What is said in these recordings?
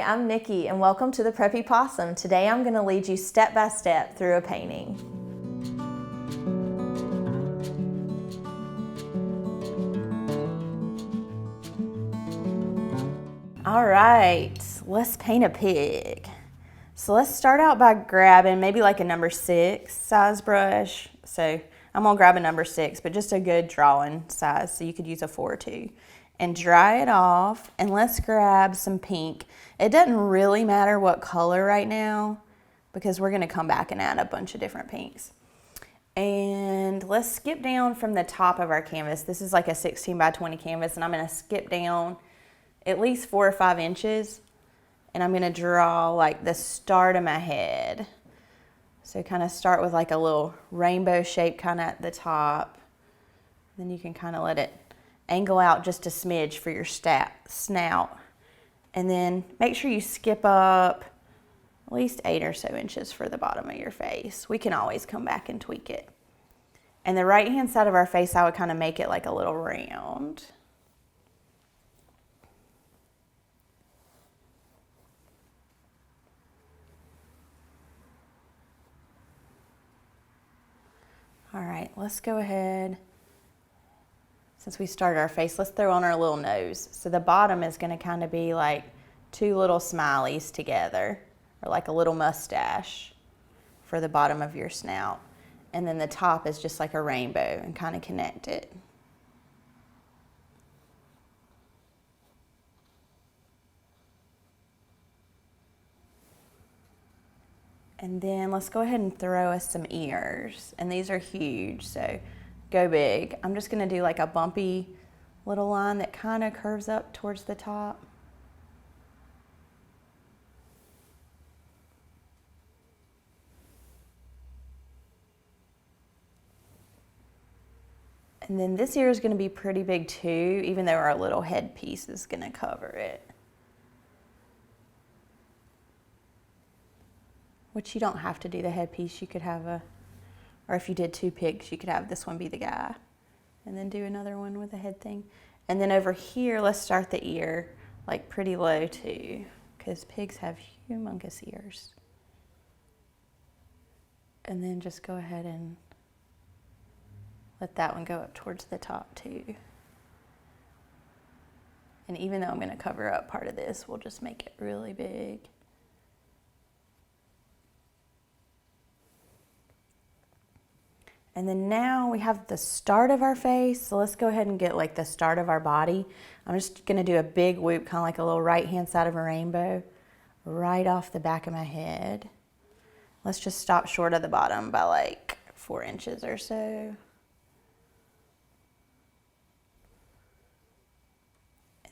I'm Nikki and welcome to the Preppy Possum. Today I'm going to lead you step by step through a painting. All right, let's paint a pig. So let's start out by grabbing maybe like a number 6 size brush. So I'm gonna grab a number 6, but just a good drawing size, so you could use a 4 too. And dry it off, and let's grab some pink. It doesn't really matter what color right now because we're gonna come back and add a bunch of different pinks. And let's skip down from the top of our canvas. This is like a 16 by 20 canvas, and I'm gonna skip down at least 4 or 5 inches, and I'm gonna draw like the start of my head. So kind of start with like a little rainbow shape kind of at the top. Then you can kind of let it angle out just a smidge for your snout. And then make sure you skip up at least 8 or so inches for the bottom of your face. We can always come back and tweak it. And the right hand side of our face, I would kind of make it like a little round. All right, let's go ahead. Since we started our face, let's throw on our little nose. So the bottom is gonna kind of be like 2 little smileys together, or like a little mustache for the bottom of your snout. And then the top is just like a rainbow and kind of connect it. And then let's go ahead and throw us some ears. And these are huge, so go big. I'm just gonna do like a bumpy little line that kind of curves up towards the top. And then this ear is gonna be pretty big too, even though our little headpiece is gonna cover it. Which you don't have to do the headpiece. You could have or if you did 2 pigs, you could have this one be the guy and then do another one with a head thing. And then over here, let's start the ear like pretty low too, because pigs have humongous ears. And then just go ahead and let that one go up towards the top too. And even though I'm gonna cover up part of this, we'll just make it really big. And then now we have the start of our face. So let's go ahead and get like the start of our body. I'm just gonna do a big whoop, kind of like a little right-hand side of a rainbow, right off the back of my head. Let's just stop short of the bottom by like 4 inches or so.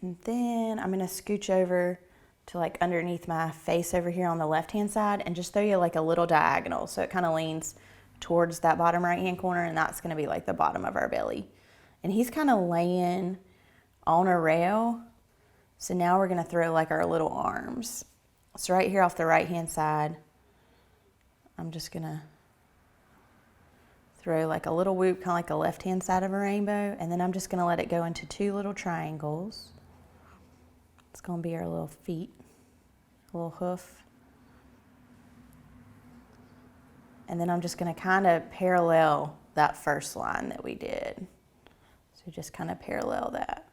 And then I'm gonna scooch over to like underneath my face over here on the left-hand side and just throw you like a little diagonal. So it kind of leans towards that bottom right hand corner, and that's going to be like the bottom of our belly. And he's kind of laying on a rail. So now we're going to throw like our little arms. So right here off the right hand side, I'm just going to throw like a little whoop, kind of like a left hand side of a rainbow, and then I'm just going to let it go into 2 little triangles. It's going to be our little feet, a little hoof. And then I'm just going to kind of parallel that first line that we did. So just kind of parallel that.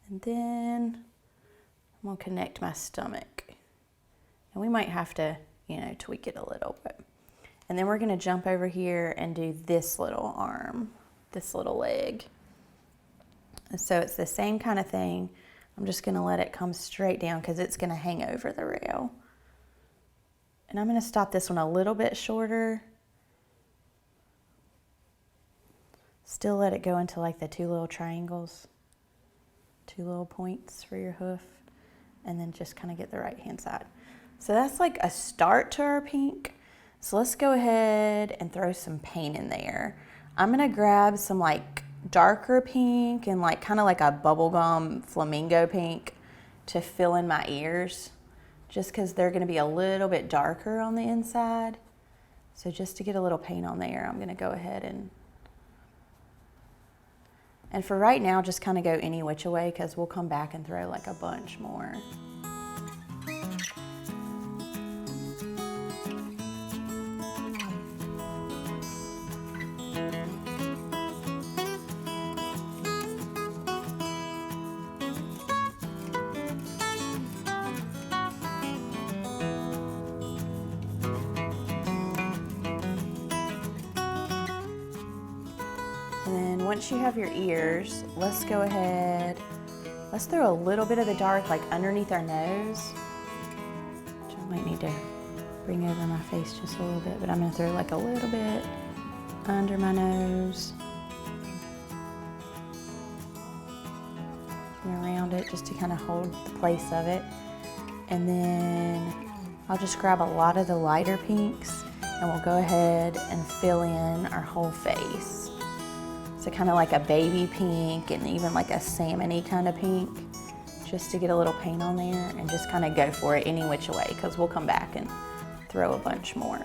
And then I'm going to connect my stomach. And we might have to, tweak it a little bit. And then we're going to jump over here and do this little arm, this little leg. And so it's the same kind of thing. I'm just going to let it come straight down because it's going to hang over the rail. And I'm going to stop this one a little bit shorter. Still let it go into like the 2 little triangles, 2 little points for your hoof, and then just kind of get the right hand side. So that's like a start to our pink. So let's go ahead and throw some paint in there. I'm going to grab some like darker pink and like kind of like a bubblegum flamingo pink to fill in my ears, just because they're going to be a little bit darker on the inside. So just to get a little paint on there, I'm going to go ahead and And for right now, just kind of go any which way because we'll come back and throw like a bunch more. And then once you have your ears, let's go ahead, let's throw a little bit of the dark like underneath our nose. Which I might need to bring over my face just a little bit, but I'm gonna throw like a little bit under my nose. And around it just to kind of hold the place of it. And then I'll just grab a lot of the lighter pinks and we'll go ahead and fill in our whole face. So kind of like a baby pink and even like a salmon-y kind of pink, just to get a little paint on there and just kind of go for it any which way because we'll come back and throw a bunch more.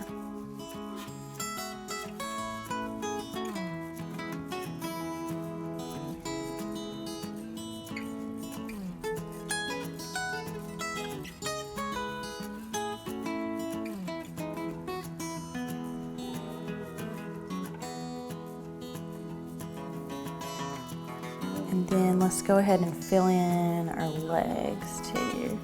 And then let's go ahead and fill in our legs too.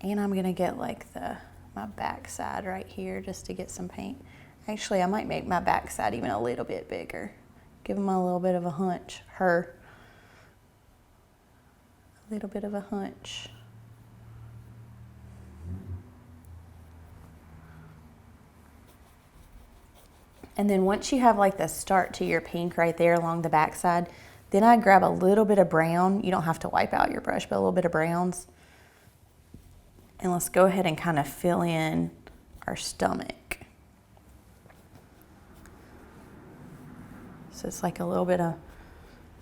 And I'm gonna get like my back side right here just to get some paint. Actually, I might make my back side even a little bit bigger. Give them a little bit of a hunch, a little bit of a hunch. And then once you have like the start to your pink right there along the back side, then I grab a little bit of brown. You don't have to wipe out your brush, but a little bit of browns. And let's go ahead and kind of fill in our stomach. So it's like a little bit of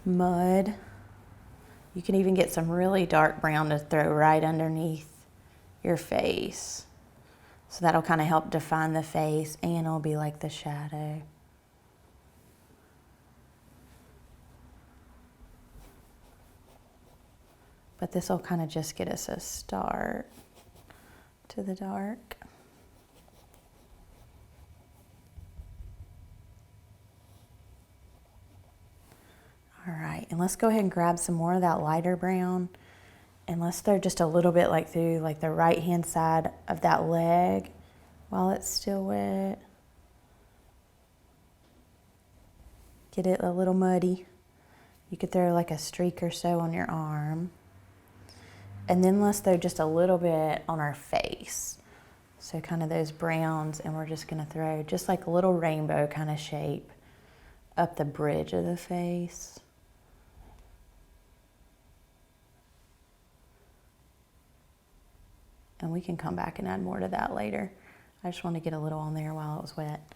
mud. You can even get some really dark brown to throw right underneath your face. So that'll kind of help define the face and it'll be like the shadow. But this will kind of just get us a start to the dark. All right, and let's go ahead and grab some more of that lighter brown and let's throw just a little bit like through like the right hand side of that leg while it's still wet. Get it a little muddy. You could throw like a streak or so on your arm. And then let's throw just a little bit on our face. So kind of those browns, and we're just gonna throw just like a little rainbow kind of shape up the bridge of the face. And we can come back and add more to that later. I just want to get a little on there while it was wet.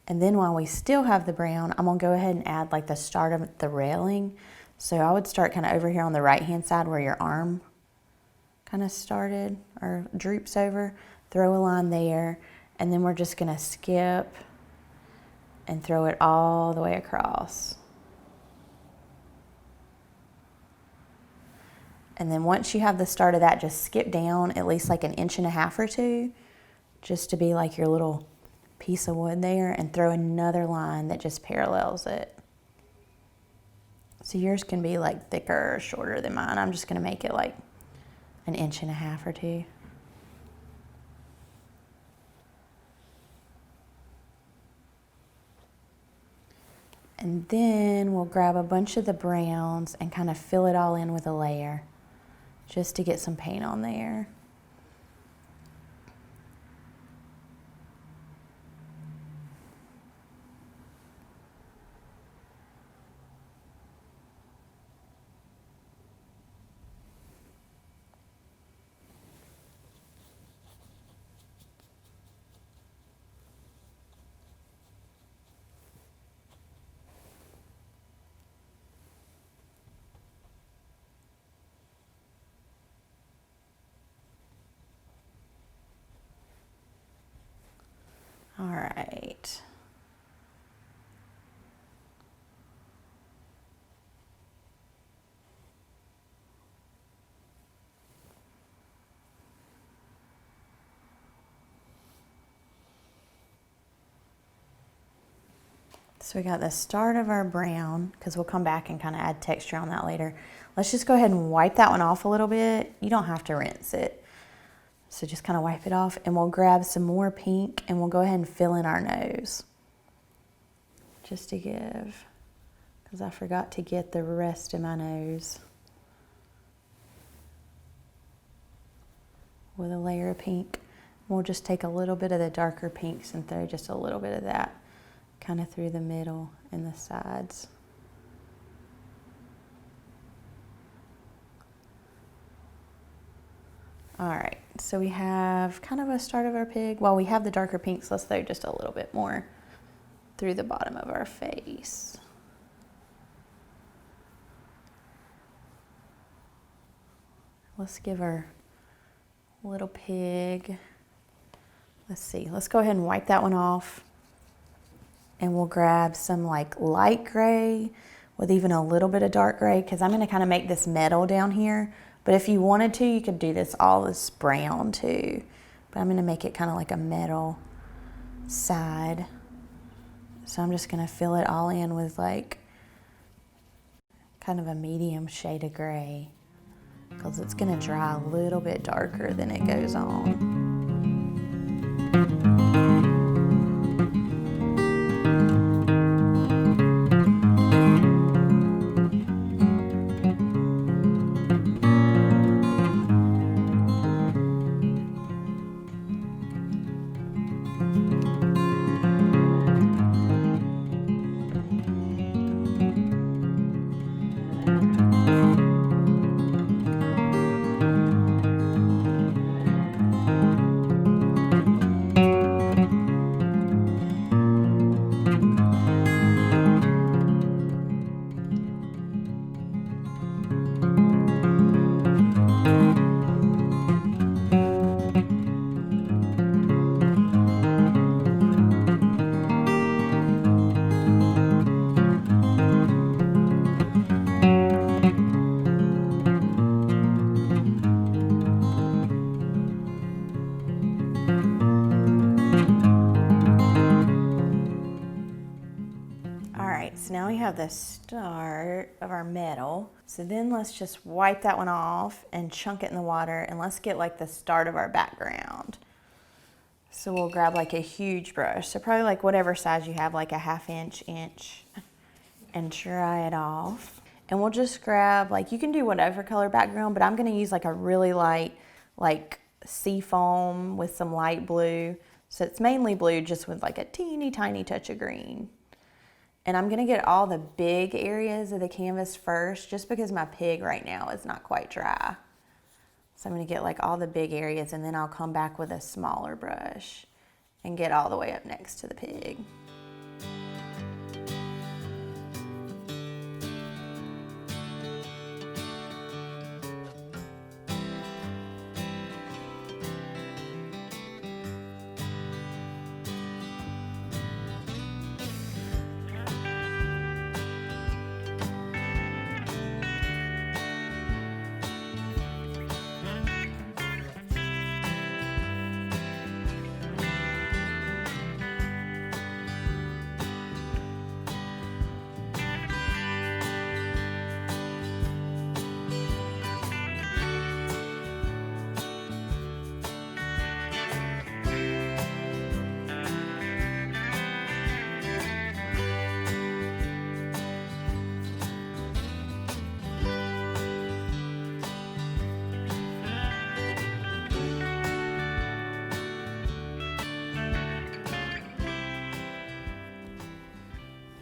And then while we still have the brown, I'm gonna go ahead and add like the start of the railing. So I would start kind of over here on the right hand side where your arm kind of started or droops over. Throw a line there, and then we're just gonna skip and throw it all the way across. And then once you have the start of that, just skip down at least like 1.5 inches or 2, just to be like your little piece of wood there, and throw another line that just parallels it. So yours can be like thicker or shorter than mine. I'm just gonna make it like 1.5 inches or 2. And then we'll grab a bunch of the browns and kind of fill it all in with a layer, just to get some paint on there. right. So we got the start of our brown, because we'll come back and kind of add texture on that later. Let's just go ahead and wipe that one off a little bit. You don't have to rinse it. So just kind of wipe it off, and we'll grab some more pink and we'll go ahead and fill in our nose. Just to give, because I forgot to get the rest of my nose with a layer of pink. We'll just take a little bit of the darker pinks and throw just a little bit of that kind of through the middle and the sides. All right, so we have kind of a start of our pig. Well, we have the darker pinks, let's throw just a little bit more through the bottom of our face. Let's give our little pig, let's see, let's go ahead and wipe that one off. And we'll grab some like light gray with even a little bit of dark gray, because I'm gonna kind of make this metal down here. But if you wanted to, you could do this all this brown too. But I'm gonna make it kind of like a metal side. So I'm just gonna fill it all in with like kind of a medium shade of gray, because it's gonna dry a little bit darker than it goes on. So now we have the start of our metal. So then let's just wipe that one off and chunk it in the water, and let's get like the start of our background. So we'll grab like a huge brush, so probably like whatever size you have, like a 1/2 inch, and dry it off. And we'll just grab, like, you can do whatever color background, but I'm gonna use like a really light, like sea foam with some light blue. So it's mainly blue, just with like a teeny tiny touch of green. And I'm gonna get all the big areas of the canvas first, just because my pig right now is not quite dry. So I'm gonna get like all the big areas, and then I'll come back with a smaller brush and get all the way up next to the pig.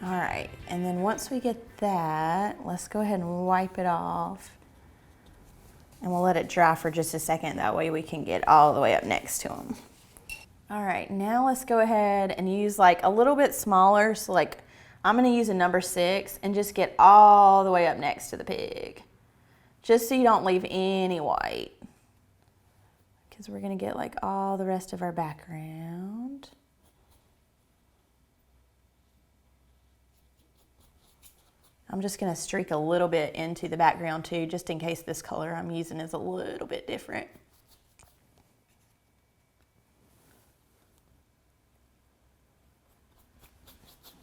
All right, and then once we get that, let's go ahead and wipe it off. And we'll let it dry for just a second, that way we can get all the way up next to them. All right, now let's go ahead and use like a little bit smaller, so like I'm gonna use a number 6 and just get all the way up next to the pig. Just so you don't leave any white, because we're gonna get like all the rest of our background. I'm just gonna streak a little bit into the background too, just in case this color I'm using is a little bit different.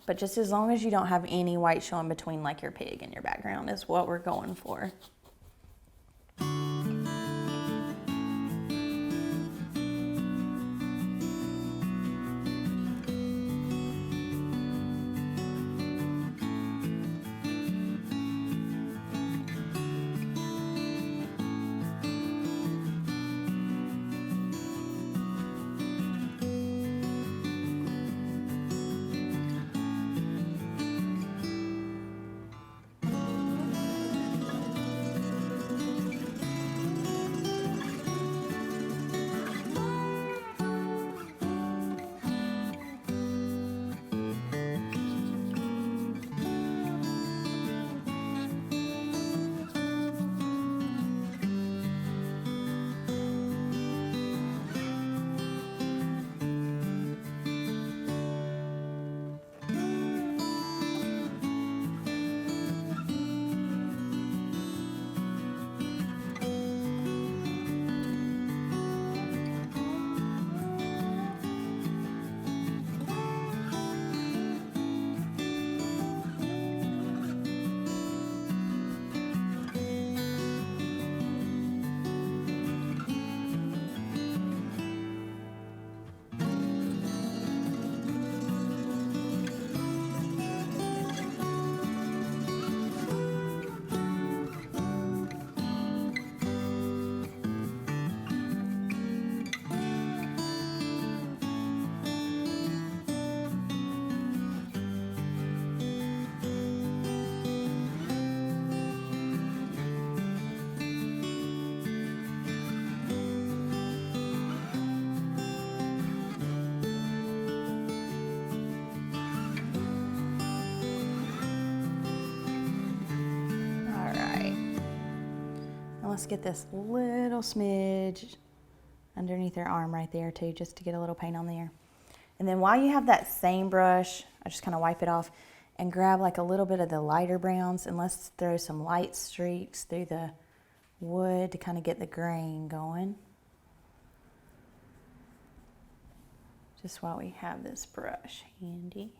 But just as long as you don't have any white showing between like your pig and your background is what we're going for. Let's get this little smidge underneath their arm right there too, just to get a little paint on there. And then while you have that same brush, I just kind of wipe it off and grab like a little bit of the lighter browns, and let's throw some light streaks through the wood to kind of get the grain going. Just while we have this brush handy.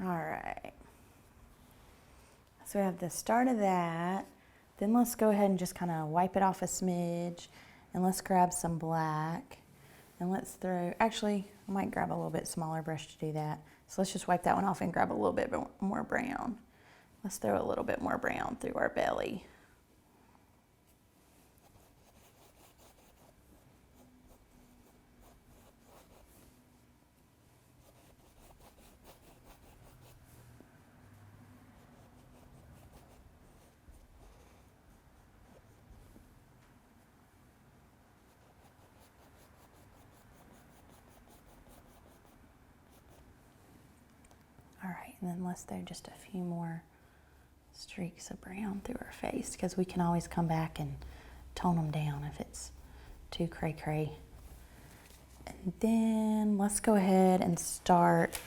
All right, so we have the start of that. Then let's go ahead and just kind of wipe it off a smidge, and let's grab some black, and let's throw, actually, I might grab a little bit smaller brush to do that. So let's just wipe that one off and grab a little bit more brown. Let's throw a little bit more brown through our belly. All right, and then let's throw just a few more streaks of brown through our face, because we can always come back and tone them down if it's too cray-cray. And then let's go ahead and start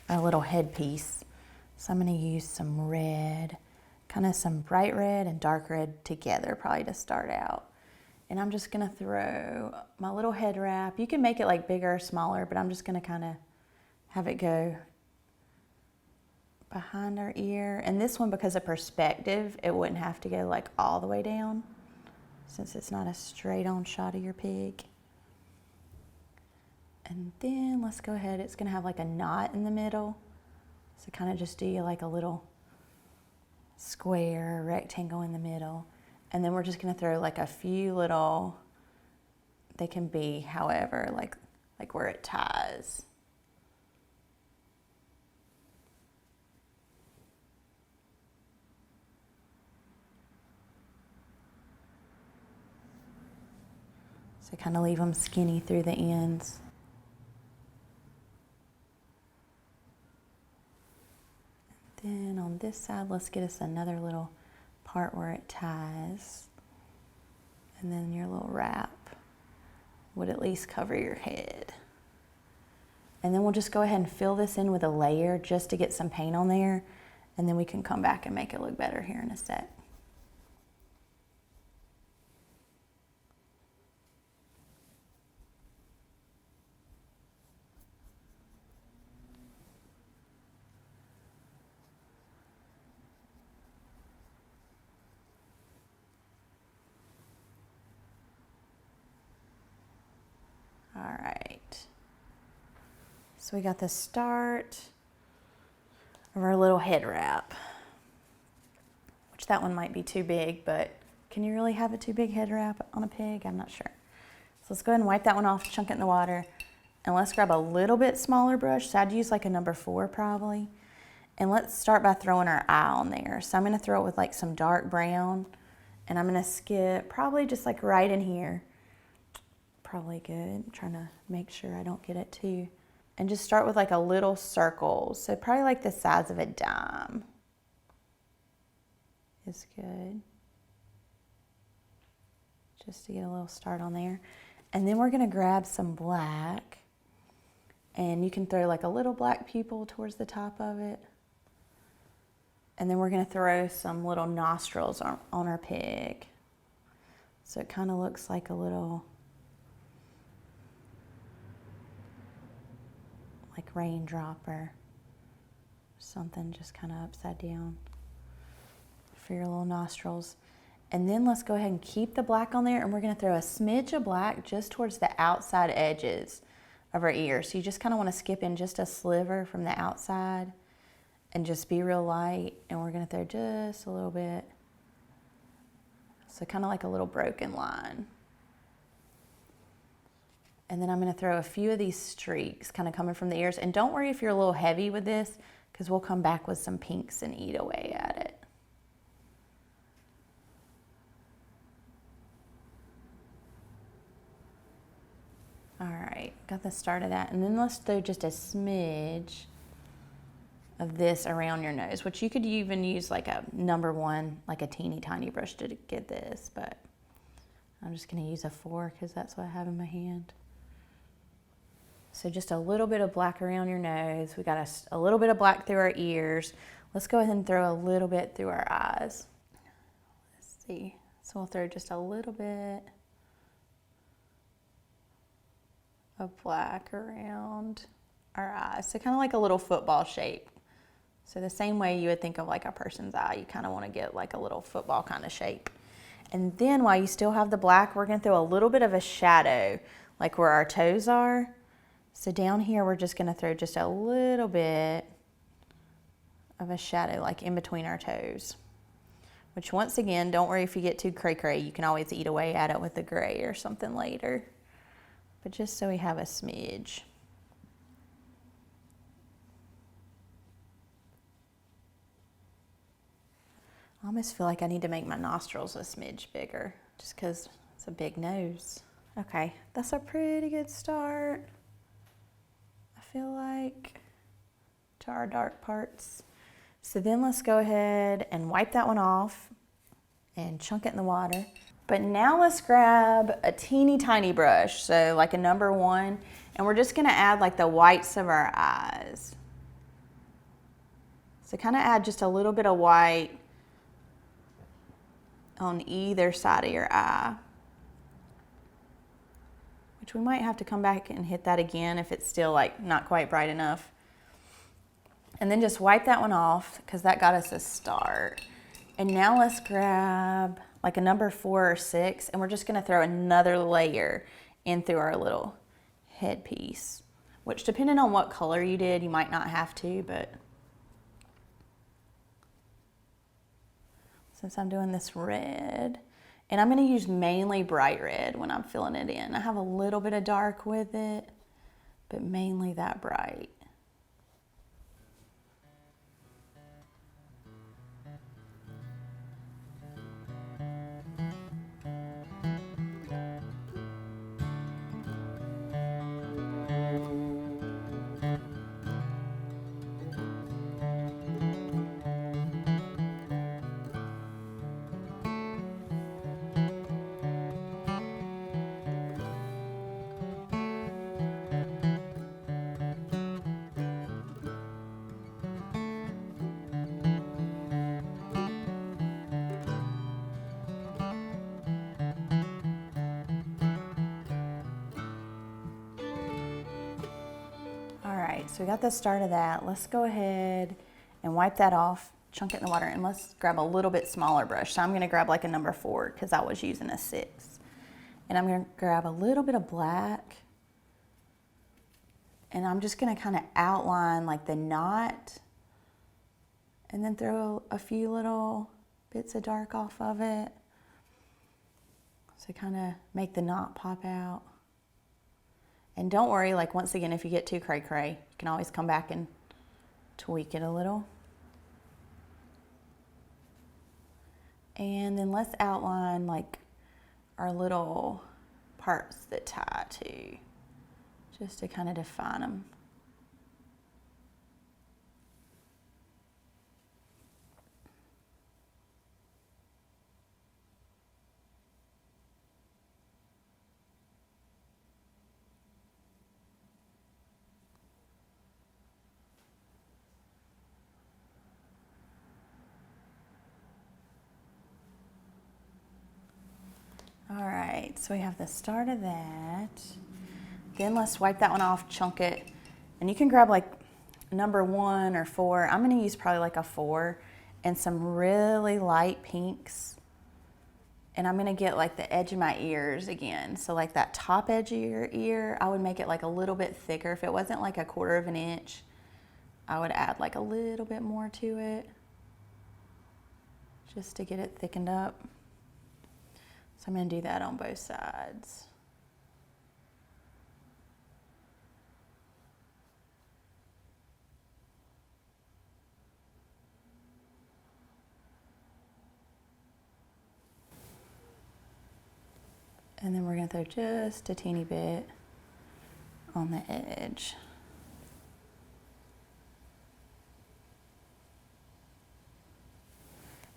our little headpiece. So I'm going to use some red, kind of some bright red and dark red together probably to start out. And I'm just going to throw my little head wrap. You can make it like bigger or smaller, but I'm just going to kind of have it go behind our ear. And this one, because of perspective, it wouldn't have to go like all the way down, since it's not a straight on shot of your pig. And then let's go ahead, it's gonna have like a knot in the middle. So kind of just do like a little square, rectangle in the middle. And then we're just gonna throw like a few little, they can be however, like where it ties. So kind of leave them skinny through the ends. Then on this side, let's get us another little part where it ties. And then your little wrap would at least cover your head. And then we'll just go ahead and fill this in with a layer just to get some paint on there. And then we can come back and make it look better here in a sec. All right. So we got the start of our little head wrap, which that one might be too big, but can you really have a too big head wrap on a pig? I'm not sure. So let's go ahead and wipe that one off, chunk it in the water, and let's grab a little bit smaller brush. So I'd use like a number 4 probably. And let's start by throwing our eye on there. So I'm gonna throw it with like some dark brown, and I'm gonna skip probably just like right in here. Probably good. I'm trying to make sure I don't get it too. And just start with like a little circle. So probably like the size of a dime is good. Just to get a little start on there. And then we're gonna grab some black, and you can throw like a little black pupil towards the top of it. And then we're gonna throw some little nostrils on our pig. So it kind of looks like a little like raindrop or something, just kind of upside down for your little nostrils. And then let's go ahead and keep the black on there, and we're gonna throw a smidge of black just towards the outside edges of our ears. So you just kind of want to skip in just a sliver from the outside and just be real light. And we're gonna throw just a little bit. So kind of like a little broken line. And then I'm gonna throw a few of these streaks kind of coming from the ears. And don't worry if you're a little heavy with this, because we'll come back with some pinks and eat away at it. All right, got the start of that. And then let's throw just a smidge of this around your nose, which you could even use like a number 1, like a teeny tiny brush to get this, but I'm just gonna use a 4 because that's what I have in my hand. So just a little bit of black around your nose. We got a little bit of black through our ears. Let's go ahead and throw a little bit through our eyes. Let's see. So we'll throw just a little bit of black around our eyes. So kind of like a little football shape. So the same way you would think of like a person's eye, you kind of want to get like a little football kind of shape. And then while you still have the black, we're going to throw a little bit of a shadow, like where our toes are. So down here, we're just gonna throw just a little bit of a shadow, like in between our toes. Which once again, don't worry if you get too cray-cray. You can always eat away at it with the gray or something later. But just so we have a smidge. I almost feel like I need to make my nostrils a smidge bigger, just because it's a big nose. Okay, that's a pretty good start. Feel like, to our dark parts. So then let's go ahead and wipe that one off and chunk it in the water. But now let's grab a teeny tiny brush, so like a number 1, and we're just gonna add like the whites of our eyes. So kind of add just a little bit of white on either side of your eye. Which we might have to come back and hit that again if it's still like not quite bright enough. And then just wipe that one off because that got us a start. And now let's grab like a number 4 or 6, and we're just gonna throw another layer in through our little headpiece, which depending on what color you did, you might not have to, but since I'm doing this red, and I'm gonna use mainly bright red when I'm filling it in. I have a little bit of dark with it, but mainly that bright. right, so we got the start of that. Let's go ahead and wipe that off, chunk it in the water, and let's grab a little bit smaller brush. So I'm gonna grab like a number 4 because I was using a 6. And I'm gonna grab a little bit of black, and I'm just gonna kind of outline like the knot, and then throw a few little bits of dark off of it. So kind of make the knot pop out. And don't worry, like once again, if you get too cray-cray, you can always come back and tweak it a little. And then let's outline like our little parts that tie to, just to kind of define them. All right, so we have the start of that. Then let's wipe that one off, chunk it, and you can grab like number 1 or 4. I'm gonna use probably like a 4 and some really light pinks. And I'm gonna get like the edge of my ears again. So like that top edge of your ear, I would make it like a little bit thicker. If it wasn't like 1/4 of an inch, I would add like a little bit more to it, just to get it thickened up. So I'm gonna do that on both sides. And then we're gonna throw just a teeny bit on the edge.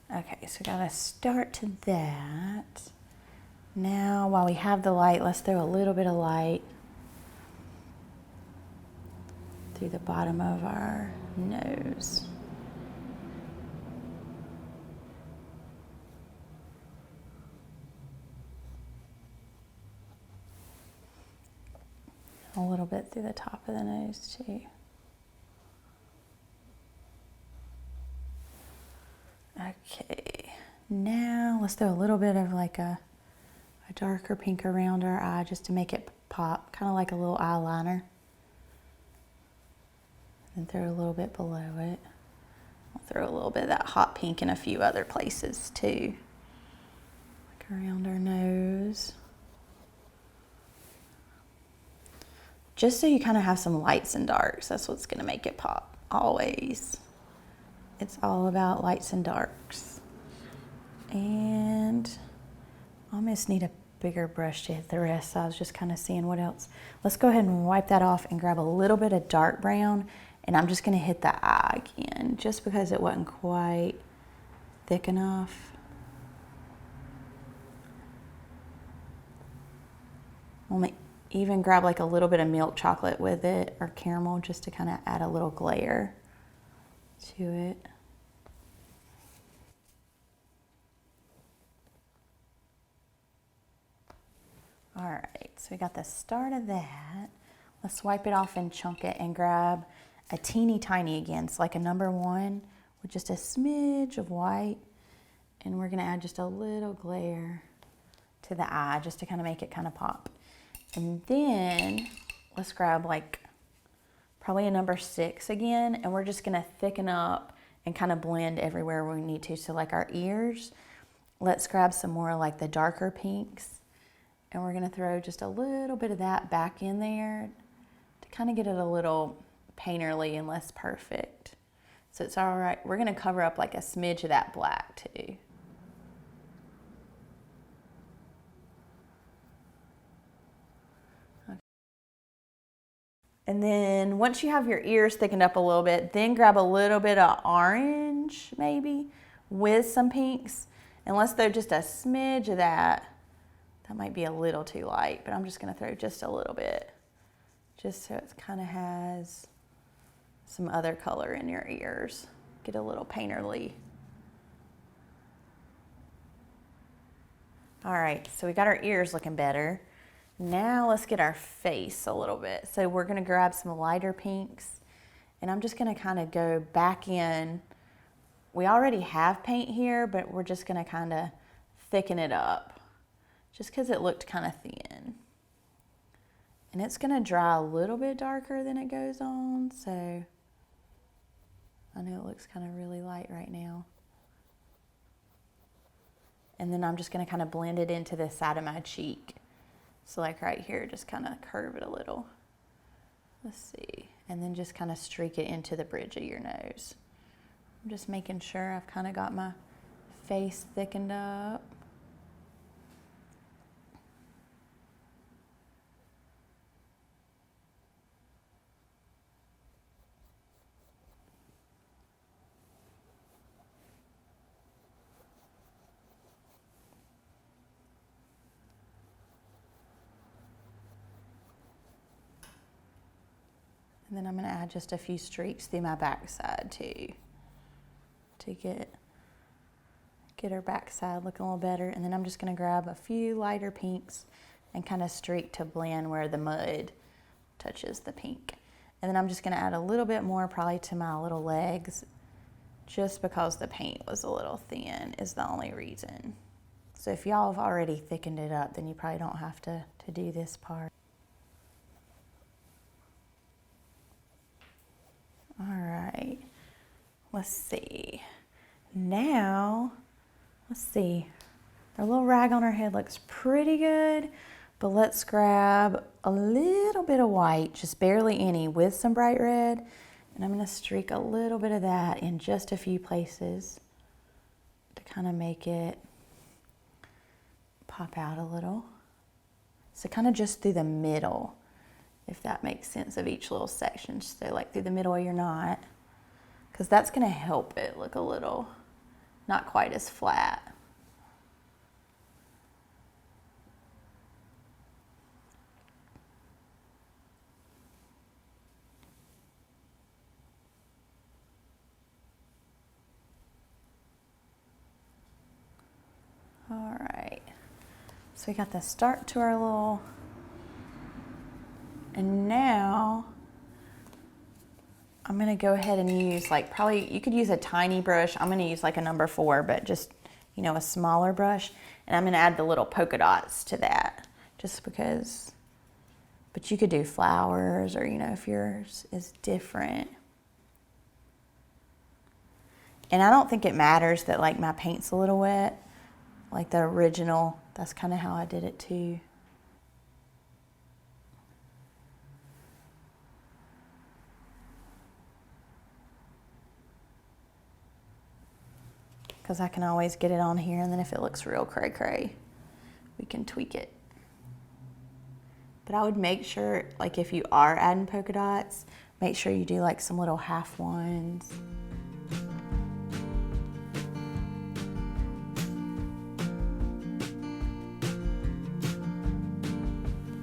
Okay, so we got a start to that. Now, while we have the light, let's throw a little bit of light through the bottom of our nose. A little bit through the top of the nose too. Okay, now let's throw a little bit of like a darker pink around our eye just to make it pop, kind of like a little eyeliner. And throw a little bit below it. I'll throw a little bit of that hot pink in a few other places too, like around our nose. Just so you kind of have some lights and darks. That's what's gonna make it pop, always. It's all about lights and darks. And I almost need a bigger brush to hit the rest, so I was just kind of seeing what else. Let's go ahead and wipe that off and grab a little bit of dark brown, and I'm just gonna hit the eye again, just because it wasn't quite thick enough. I'll even grab like a little bit of milk chocolate with it, or caramel, just to kind of add a little glare to it. All right, so we got the start of that. Let's wipe it off and chunk it and grab a teeny tiny again. So like a number 1 with just a smidge of white. And we're gonna add just a little glare to the eye just to kind of make it kind of pop. And then let's grab like probably a number 6 again, and we're just gonna thicken up and kind of blend everywhere we need to. So like our ears, let's grab some more like the darker pinks, and we're gonna throw just a little bit of that back in there to kind of get it a little painterly and less perfect. So it's all right. We're gonna cover up like a smidge of that black too. And then once you have your ears thickened up a little bit, then grab a little bit of orange maybe with some pinks. And let's throw just a smidge of that. That might be a little too light, but I'm just gonna throw just a little bit, just so it kind of has some other color in your ears. Get a little painterly. All right, so we got our ears looking better. Now let's get our face a little bit. So we're gonna grab some lighter pinks And I'm just gonna kind of go back in. We already have paint here, but we're just gonna kind of thicken it up just because it looked kind of thin. And it's gonna dry a little bit darker than it goes on, so I know it looks kind of really light right now. And then I'm just gonna kind of blend it into the side of my cheek. So like right here, just kind of curve it a little. Let's see. And then just kind of streak it into the bridge of your nose. I'm just making sure I've kind of got my face thickened up. And then I'm gonna add just a few streaks through my backside too, to get her backside looking a little better. And then I'm just gonna grab a few lighter pinks and kind of streak to blend where the mud touches the pink. And then I'm just gonna add a little bit more probably to my little legs, just because the paint was a little thin is the only reason. So if y'all have already thickened it up, then you probably don't have to do this part. All right, let's see. Now, let's see. Our little rag on her head looks pretty good, but let's grab a little bit of white, just barely any, with some bright red. And I'm gonna streak a little bit of that in just a few places to kind of make it pop out a little. So kind of just through the middle, if that makes sense, of each little section. So like through the middle of your knot, because that's gonna help it look a little, not quite as flat. All right, so we got the start to our little, and now I'm gonna go ahead and use, like, probably you could use a tiny brush. I'm gonna use like a number 4, but just, you know, a smaller brush. And I'm gonna add the little polka dots to that, just because, but you could do flowers, or, you know, if yours is different. And I don't think it matters that like my paint's a little wet, like the original. That's kind of how I did it too. Because I can always get it on here, and then if it looks real cray-cray, we can tweak it. But I would make sure, like if you are adding polka dots, make sure you do like some little half ones.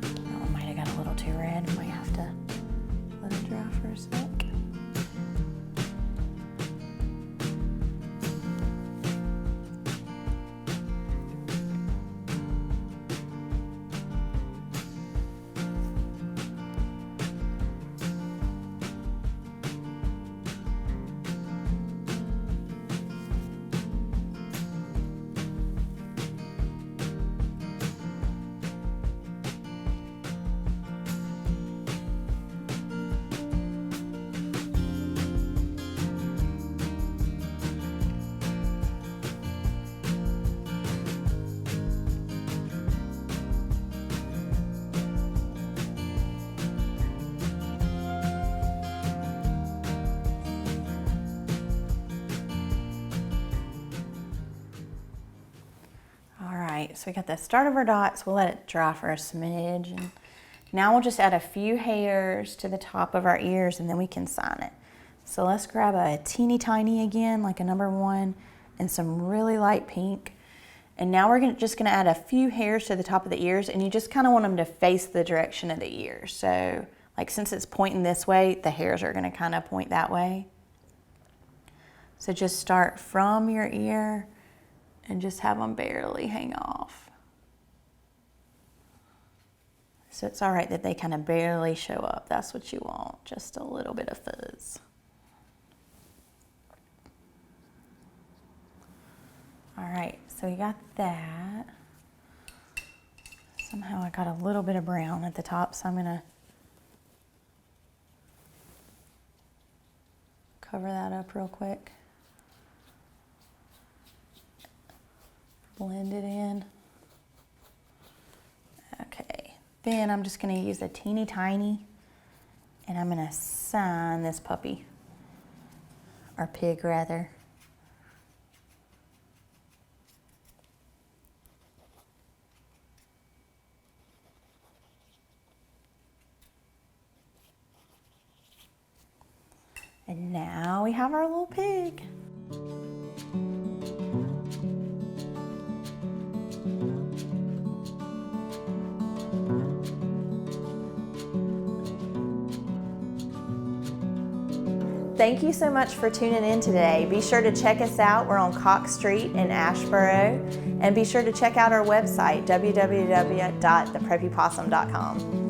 Oh, I might have got a little too red. Might have to let it dry for a sec. So we got the start of our dots. We'll let it dry for a smidge. And now we'll just add a few hairs to the top of our ears, and then we can sign it. So let's grab a teeny tiny again, like a number 1, and some really light pink. And now we're just gonna add a few hairs to the top of the ears, and you just kind of want them to face the direction of the ear. So like since it's pointing this way, the hairs are gonna kind of point that way. So just start from your ear and just have them barely hang off. So it's all right that they kind of barely show up. That's what you want, just a little bit of fuzz. All right, so we got that. Somehow I got a little bit of brown at the top, so I'm gonna cover that up real quick. Blend it in. Okay, then I'm just gonna use a teeny tiny, and I'm gonna sign this puppy, or pig rather. And now we have our little pig. Thank you so much for tuning in today. Be sure to check us out. We're on Cox Street in Asheboro. And be sure to check out our website, www.thepreppypossum.com.